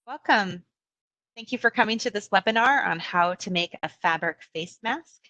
Welcome. Thank you for coming to this webinar on how to make a fabric face mask.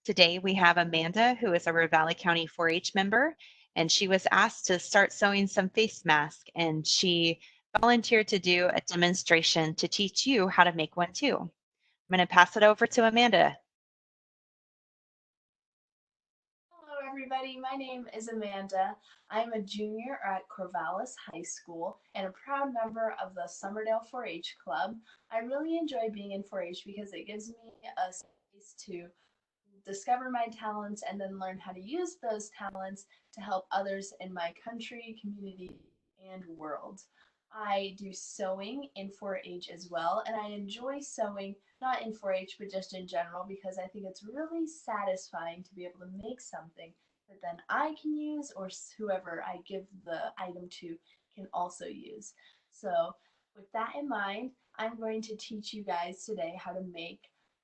Today we have Amanda, who is a Ravalli County 4-H member, and she was asked to start sewing some face masks, and she volunteered to do a demonstration to teach you how to make one too. I'm going to pass it over to Amanda. Hello everybody, my name is Amanda. I'm a junior at Corvallis High School and a proud member of the Summerdale 4-H Club. I really enjoy being in 4-H because it gives me a space to discover my talents and then learn how to use those talents to help others in my country, community, and world. I do sewing in 4-H as well, and I enjoy sewing not in 4-H but just in general because I think it's really satisfying to be able to make something that then I can use or whoever I give the item to can also use. So, with that in mind, I'm going to teach you guys today how to make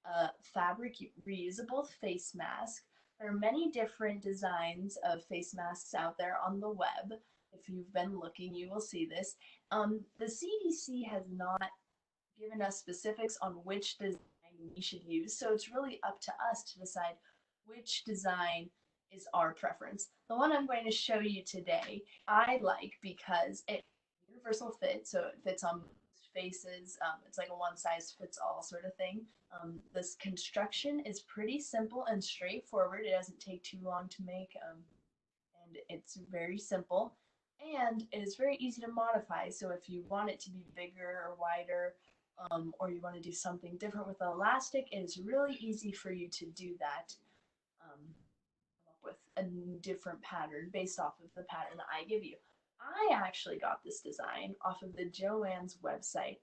a fabric reusable face mask. There are many different designs of face masks out there on the web. If you've been looking, you will see this. The CDC has not given us specifics on which design we should use, so it's really up to us to decide which design is our preference. The one I'm going to show you today, I like because it universal fit, so it fits on faces. It's like a one size fits all sort of thing. This construction is pretty simple and straightforward. It doesn't take too long to make, and it's very simple. And it is very easy to modify. So if you want it to be bigger or wider, or you want to do something different with the elastic, it is really easy for you to do that. Come up with a different pattern based off of the pattern that I give you. I actually got this design off of the Joann's website.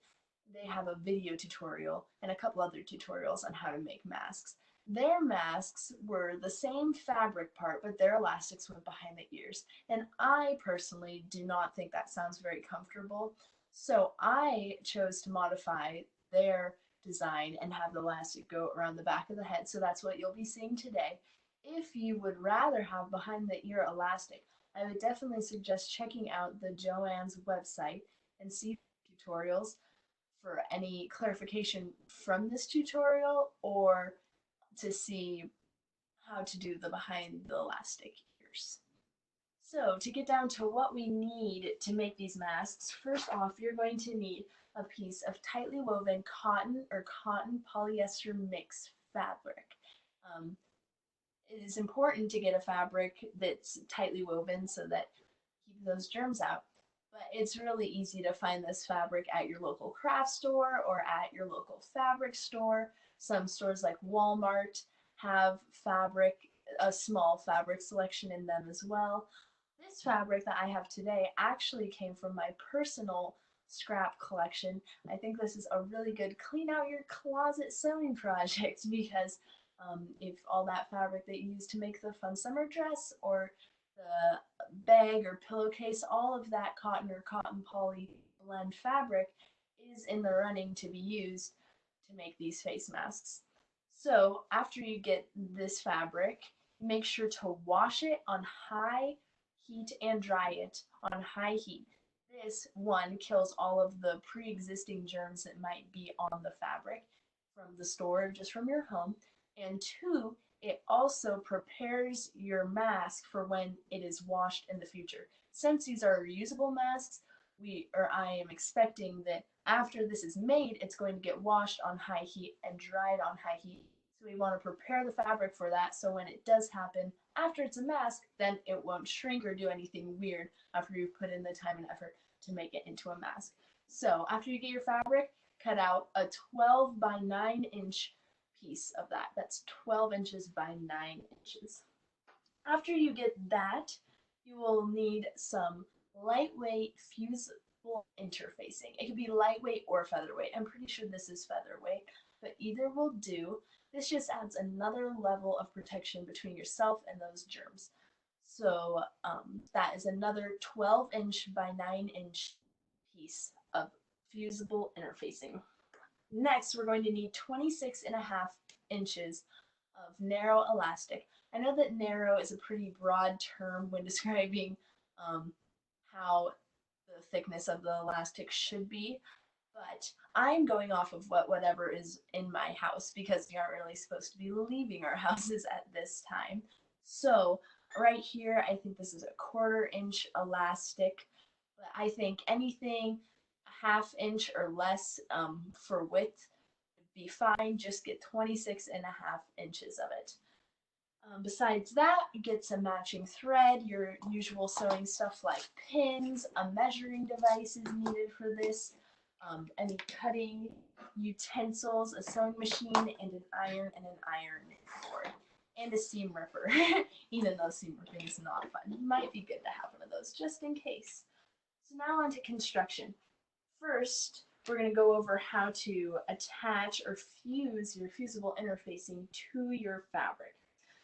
They have a video tutorial and a couple other tutorials on how to make masks. Their masks were the same fabric part, but their elastics went behind the ears. And I personally do not think that sounds very comfortable. So I chose to modify their design and have the elastic go around the back of the head. So that's what you'll be seeing today. If you would rather have behind the ear elastic, I would definitely suggest checking out the Joann's website and see tutorials for any clarification from this tutorial or to see how to do the behind the elastic ears. So to get down to what we need to make these masks, first off, you're going to need a piece of tightly woven cotton or cotton polyester mix fabric. Um, it is important to get a fabric that's tightly woven so that keep those germs out. But it's really easy to find this fabric at your local craft store or at your local fabric store. Some stores like Walmart have fabric, a small fabric selection in them as well. This fabric that I have today actually came from my personal scrap collection. I think this is a really good clean out your closet sewing project because if all that fabric that you use to make the fun summer dress or the bag or pillowcase, all of that cotton or cotton poly blend fabric is in the running to be used to make these face masks. So after you get this fabric, make sure to wash it on high heat and dry it on high heat. This one kills all of the pre-existing germs that might be on the fabric from the store, just from your home. And two, it also prepares your mask for when it is washed in the future. Since these are reusable masks, I am expecting that after this is made, it's going to get washed on high heat and dried on high heat. So we want to prepare the fabric for that so when it does happen, after it's a mask, then it won't shrink or do anything weird after you've put in the time and effort to make it into a mask. So after you get your fabric, cut out a 12 by 9-inch piece of that. That's 12 inches by 9 inches. After you get that, you will need some lightweight fusible interfacing. It could be lightweight or featherweight. I'm pretty sure this is featherweight, but either will do. This just adds another level of protection between yourself and those germs. So that is another 12-inch by 9-inch piece of fusible interfacing. Next, we're going to need 26.5 inches of narrow elastic. I know that narrow is a pretty broad term when describing how the thickness of the elastic should be, but I'm going off of whatever is in my house because we aren't really supposed to be leaving our houses at this time. So right here, I think this is a 1/4 inch elastic, but I think anything a 1/2 inch or less for width would be fine. Just get 26.5 inches of it. Besides that, get some matching thread, your usual sewing stuff like pins, a measuring device is needed for this, any cutting utensils, a sewing machine, and an iron board, and a seam ripper. Even though seam ripping is not fun, might be good to have one of those just in case. So now on to construction. First, we're going to go over how to attach or fuse your fusible interfacing to your fabric.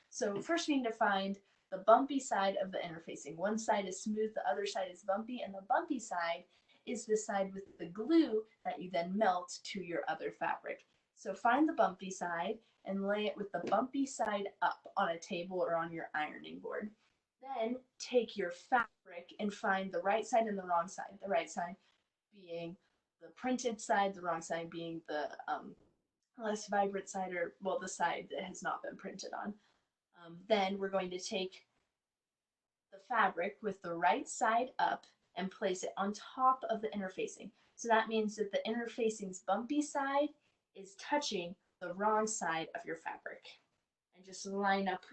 So first we need to find the bumpy side of the interfacing. One side is smooth, the other side is bumpy, and the bumpy side is the side with the glue that you then melt to your other fabric. So find the bumpy side and lay it with the bumpy side up on a table or on your ironing board. Then take your fabric and find the right side and the wrong side. The right side being the printed side, the wrong side being the less vibrant side, or well, the side that has not been printed on. Then we're going to take the fabric with the right side up and place it on top of the interfacing. So that means that the interfacing's bumpy side is touching the wrong side of your fabric. And just line up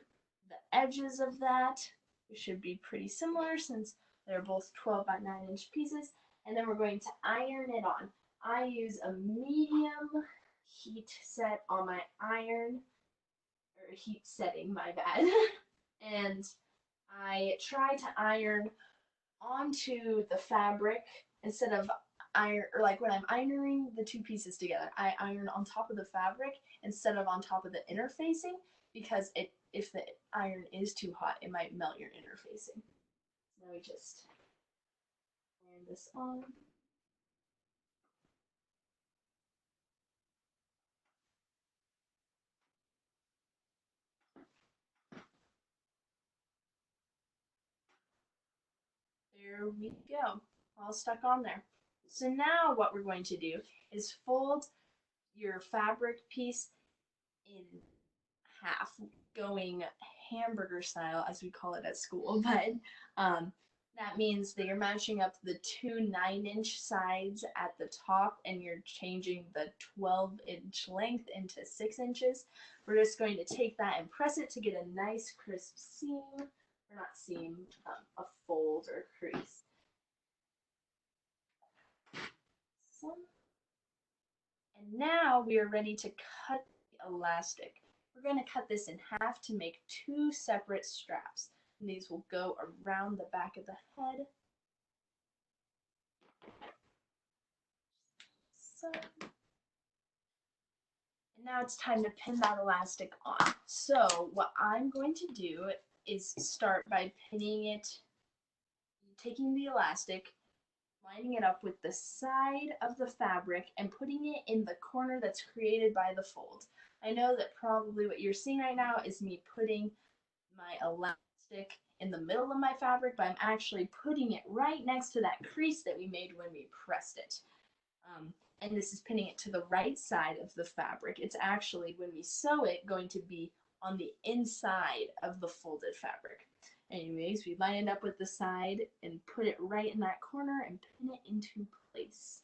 the edges of that, which should be pretty similar since they're both 12 by 9-inch pieces. And then we're going to iron it on. I use a medium heat set on my iron, or heat setting, my bad. And I try to iron onto the fabric instead of iron, or like when I'm ironing the two pieces together, I iron on top of the fabric instead of on top of the interfacing because if the iron is too hot, it might melt your interfacing. So now we just iron this on. There we go, all stuck on there. So now what we're going to do is fold your fabric piece in half, going hamburger style, as we call it at school. But that means that you're matching up the two 9-inch sides at the top and you're changing the 12-inch length into 6 inches. We're just going to take that and press it to get a nice crisp seam, or not seam, a fold or crease. So, and now we are ready to cut the elastic. We're going to cut this in half to make 2 separate straps. And these will go around the back of the head. So, and now it's time to pin that elastic on. So what I'm going to do is start by pinning it, taking the elastic, lining it up with the side of the fabric and putting it in the corner that's created by the fold. I know that probably what you're seeing right now is me putting my elastic in the middle of my fabric, but I'm actually putting it right next to that crease that we made when we pressed it. And this is pinning it to the right side of the fabric. It's actually, when we sew it, going to be on the inside of the folded fabric. Anyways, we line it up with the side and put it right in that corner and pin it into place.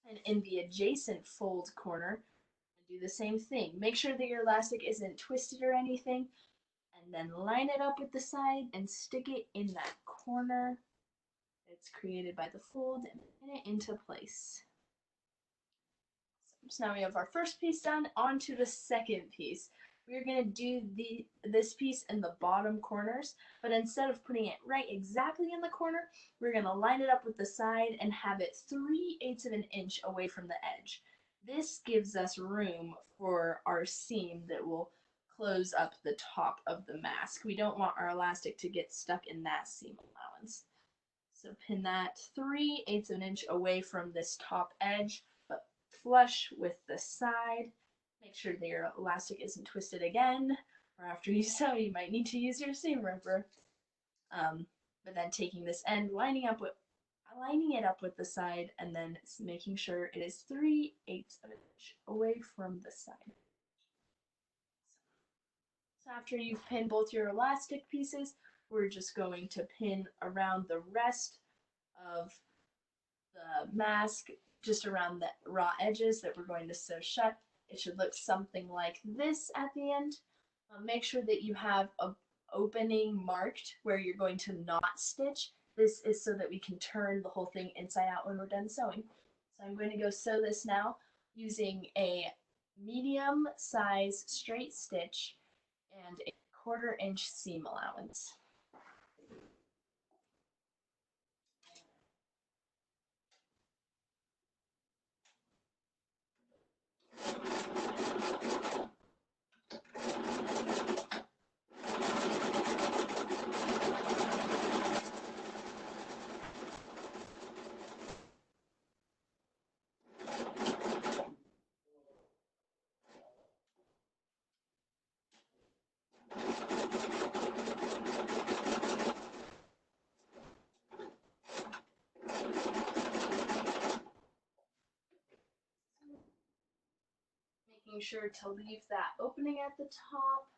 And in the adjacent fold corner, do the same thing. Make sure that your elastic isn't twisted or anything, and then line it up with the side and stick it in that corner that's created by the fold and pin it into place. So now we have our first piece done. On to the second piece. We're going to do this piece in the bottom corners, but instead of putting it right exactly in the corner, we're going to line it up with the side and have it 3/8 of an inch away from the edge. This gives us room for our seam that will close up the top of the mask. We don't want our elastic to get stuck in that seam allowance. So pin that 3/8 of an inch away from this top edge, but flush with the side. Make sure that your elastic isn't twisted again, or after you sew, you might need to use your seam ripper. But then taking this end, lining up with lining it up with the side and then making sure it is 3/8 of an inch away from the side. So after you've pinned both your elastic pieces, we're just going to pin around the rest of the mask, just around the raw edges that we're going to sew shut. It should look something like this at the end. Make sure that you have a opening marked where you're going to not stitch. This is so that we can turn the whole thing inside out when we're done sewing. So I'm going to go sew this now using a medium size straight stitch and a 1/4 inch seam allowance. Making sure to leave that opening at the top.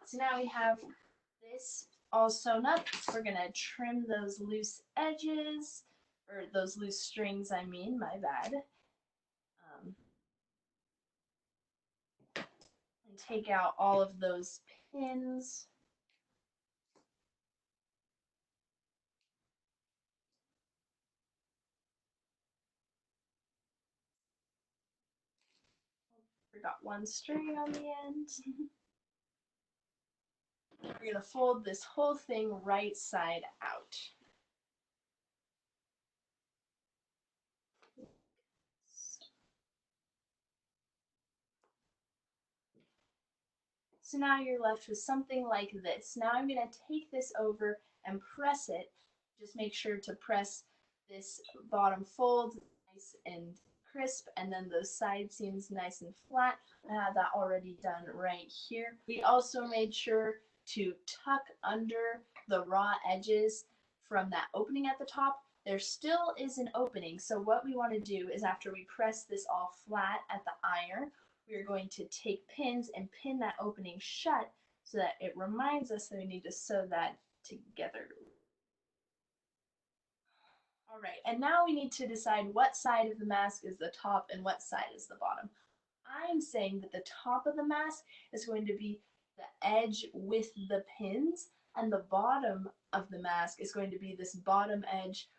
So now we have this all sewn up. We're gonna trim those loose edges, or those loose strings, I mean, my bad. And take out all of those pins. Forgot one string on the end. We're gonna fold this whole thing right side out. So now you're left with something like this. Now I'm going to take this over and press it. Just make sure to press this bottom fold nice and crisp, and then those side seams nice and flat. I have that already done right here. We also made sure to tuck under the raw edges from that opening at the top. There still is an opening, so what we want to do is after we press this all flat at the iron, we are going to take pins and pin that opening shut so that it reminds us that we need to sew that together. All right, and now we need to decide what side of the mask is the top and what side is the bottom. I'm saying that the top of the mask is going to be the edge with the pins, and the bottom of the mask is going to be this bottom edge,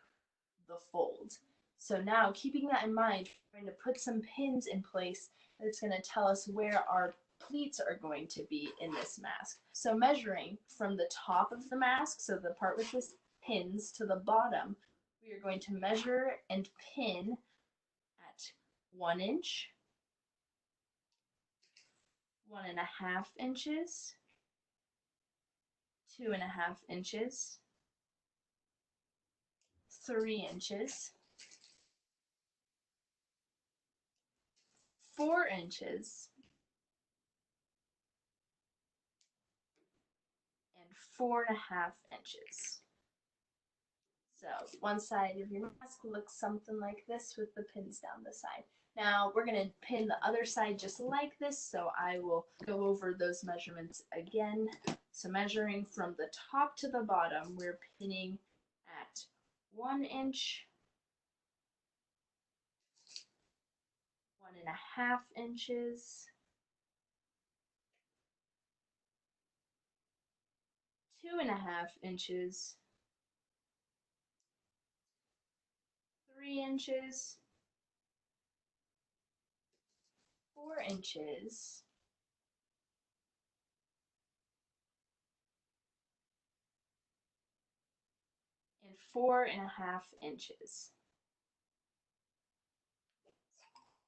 the fold. So now, keeping that in mind, we're going to put some pins in place that's going to tell us where our pleats are going to be in this mask. So measuring from the top of the mask, so the part with the pins, to the bottom, we are going to measure and pin at 1 inch, 1.5 inches, 2.5 inches, 3 inches, 4 inches, and 4.5 inches. So one side of your mask looks something like this with the pins down the side. Now we're going to pin the other side just like this, so I will go over those measurements again. So measuring from the top to the bottom, we're pinning at 1 inch, 1.5 inches, 2.5 inches, 3 inches, 4 inches, and 4.5 inches.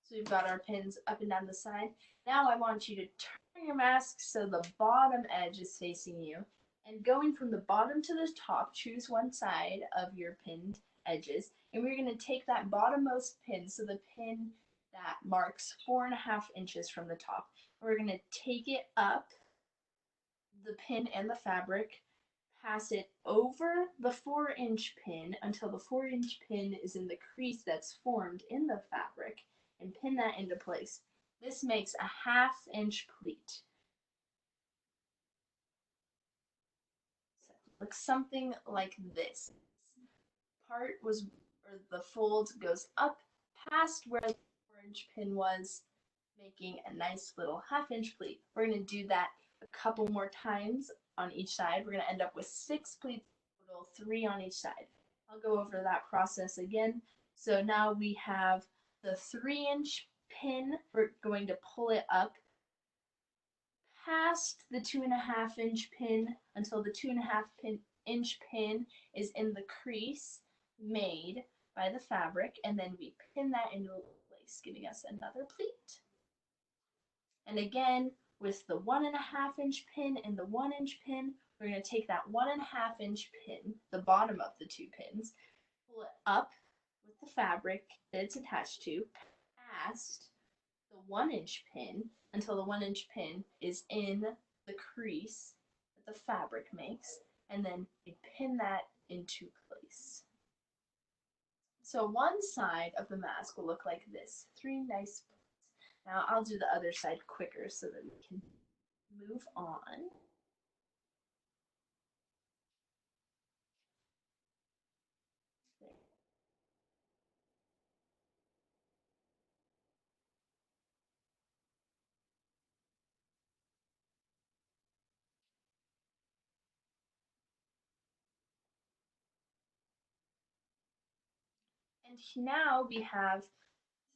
So we've got our pins up and down the side. Now I want you to turn your mask so the bottom edge is facing you. And going from the bottom to the top, choose one side of your pinned edges. And we're going to take that bottommost pin, so the pin that marks 4.5 inches from the top. We're going to take it up the pin and the fabric, pass it over the 4-inch pin until the 4-inch pin is in the crease that's formed in the fabric, and pin that into place. This makes a 1/2 inch pleat. So it looks something like this. Part was, or the fold goes up past where the 4-inch pin was, making a nice little 1/2 inch pleat. We're going to do that a couple more times on each side. We're going to end up with 6 pleats total, 3 on each side. I'll go over that process again. So now we have the 3-inch pin. We're going to pull it up past the 2.5-inch pin until the 2.5-inch pin is in the crease made by the fabric, and then we pin that into place, giving us another pleat. And again, with the 1.5-inch pin and the 1-inch pin, we're going to take that 1.5-inch pin, the bottom of the two pins, pull it up with the fabric that it's attached to, past the 1-inch pin until the 1-inch pin is in the crease that the fabric makes, and then we pin that into place. So one side of the mask will look like this, 3 nice pleats. Now I'll do the other side quicker so that we can move on. There. And now we have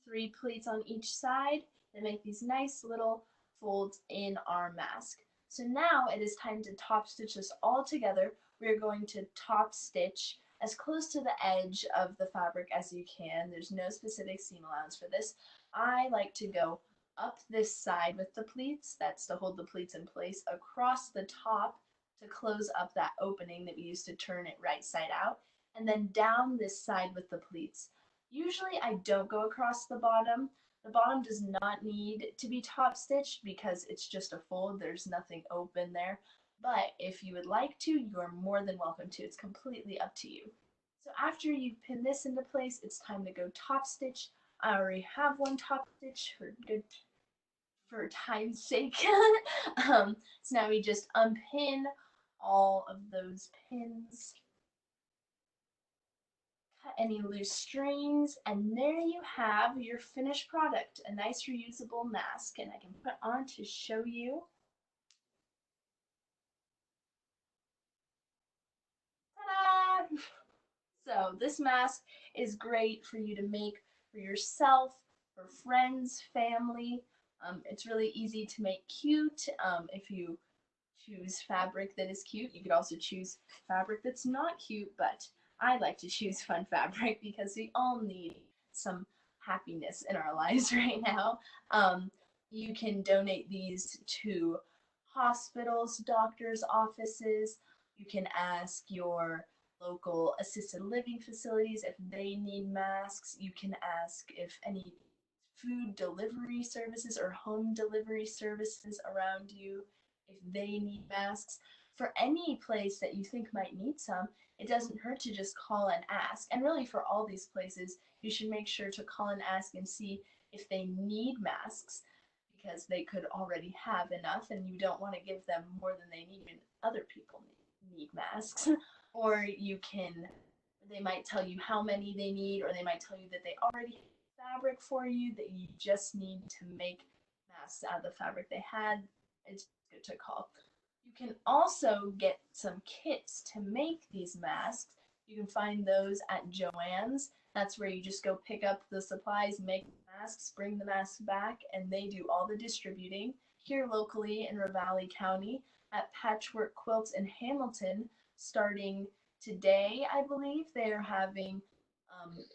3 pleats on each side that make these nice little folds in our mask. So now it is time to top stitch this all together. We are going to top stitch as close to the edge of the fabric as you can. There's no specific seam allowance for this. I like to go up this side with the pleats, that's to hold the pleats in place, across the top to close up that opening that we used to turn it right side out, and then down this side with the pleats. Usually I don't go across the bottom. The bottom does not need to be top stitched because it's just a fold. There's nothing open there. But if you would like to, you are more than welcome to. It's completely up to you. So after you pin this into place, it's time to go top stitch. I already have one top stitch for time's sake. So now we just unpin all of those pins, cut any loose strings, and there you have your finished product, a nice reusable mask. And I can put on to show you. Ta-da! So this mask is great for you to make for yourself, for friends, family. It's really easy to make cute. If you choose fabric that is cute, you could also choose fabric that's not cute, but I like to choose fun fabric because we all need some happiness in our lives right now. You can donate these to hospitals, doctors' offices. You can ask your local assisted living facilities if they need masks. You can ask if any food delivery services or home delivery services around you, if they need masks. For any place that you think might need some, it doesn't hurt to just call and ask. And really, for all these places, you should make sure to call and ask and see if they need masks, because they could already have enough and you don't want to give them more than they need when other people need masks. Or you can, they might tell you how many they need, or they might tell you that they already have fabric for you that you just need to make masks out of the fabric they had. It's good to call. You can also get some kits to make these masks. You can find those at Joann's. That's where you just go pick up the supplies, make masks, bring the masks back, and they do all the distributing. Here locally in Ravalli County at Patchwork Quilts in Hamilton, starting today, I believe, they are having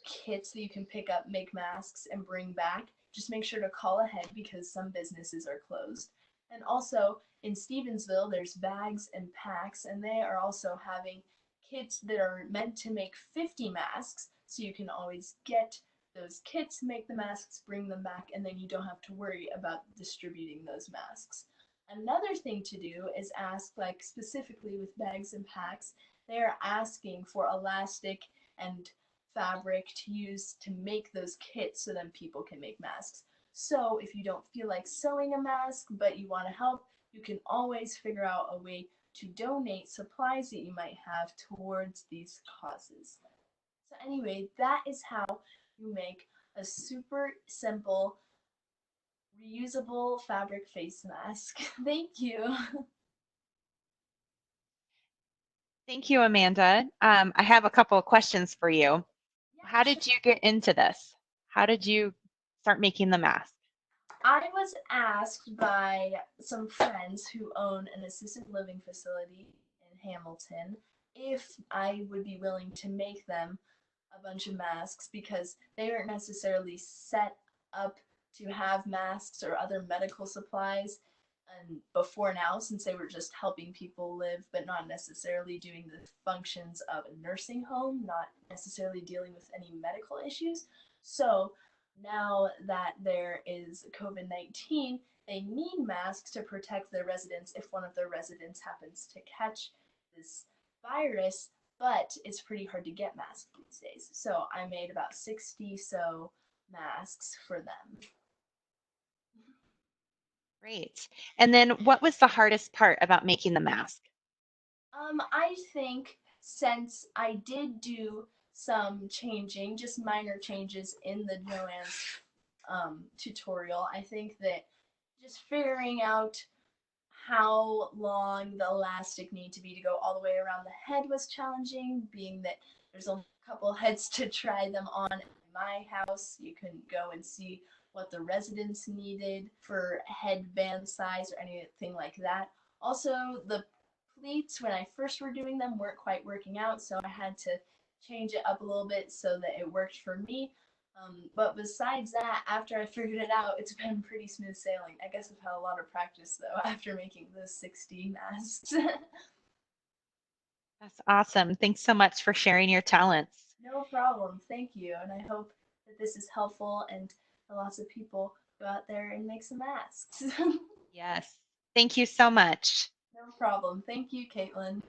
kits that you can pick up, make masks, and bring back. just make sure to call ahead because some businesses are closed. And also in Stevensville, there's Bags and Packs, and they are also having kits that are meant to make 50 masks. So you can always get those kits, make the masks, bring them back, and then you don't have to worry about distributing those masks. Another thing to do is ask, like specifically with Bags and Packs, they're asking for elastic and fabric to use to make those kits so then people can make masks. So if you don't feel like sewing a mask but you want to help, you can always figure out a way to donate supplies that you might have towards these causes. So anyway, that is how you make a super simple reusable fabric face mask. Thank you. Thank you, Amanda. I have a couple of questions for you. Yeah, How sure. did you get into this? How did you start making the mask? I was asked by some friends who own an assisted living facility in Hamilton if I would be willing to make them a bunch of masks because they aren't necessarily set up to have masks or other medical supplies and before now since they were just helping people live but not necessarily doing the functions of a nursing home, not necessarily dealing with any medical issues. So now that there is COVID-19, they need masks to protect their residents if one of their residents happens to catch this virus, but it's pretty hard to get masks these days. So I made about 60 so masks for them. Great. And then what was the hardest part about making the mask? I think since I did do some changing, just minor changes in the Joanne's tutorial, I think that just figuring out how long the elastic need to be to go all the way around the head was challenging, being that there's only a couple heads to try them on in my house. You can go and see what the residents needed for headband size or anything like that. Also, the pleats when I first were doing them weren't quite working out, so I had to change it up a little bit so that it worked for me. But besides that, after I figured it out, it's been pretty smooth sailing. I guess I've had a lot of practice though after making those 60 masks. That's awesome. Thanks so much for sharing your talents. No problem. Thank you. And I hope that this is helpful and lots of people go out there and make some masks. Yes. Thank you so much. No problem. Thank you, Caitlin.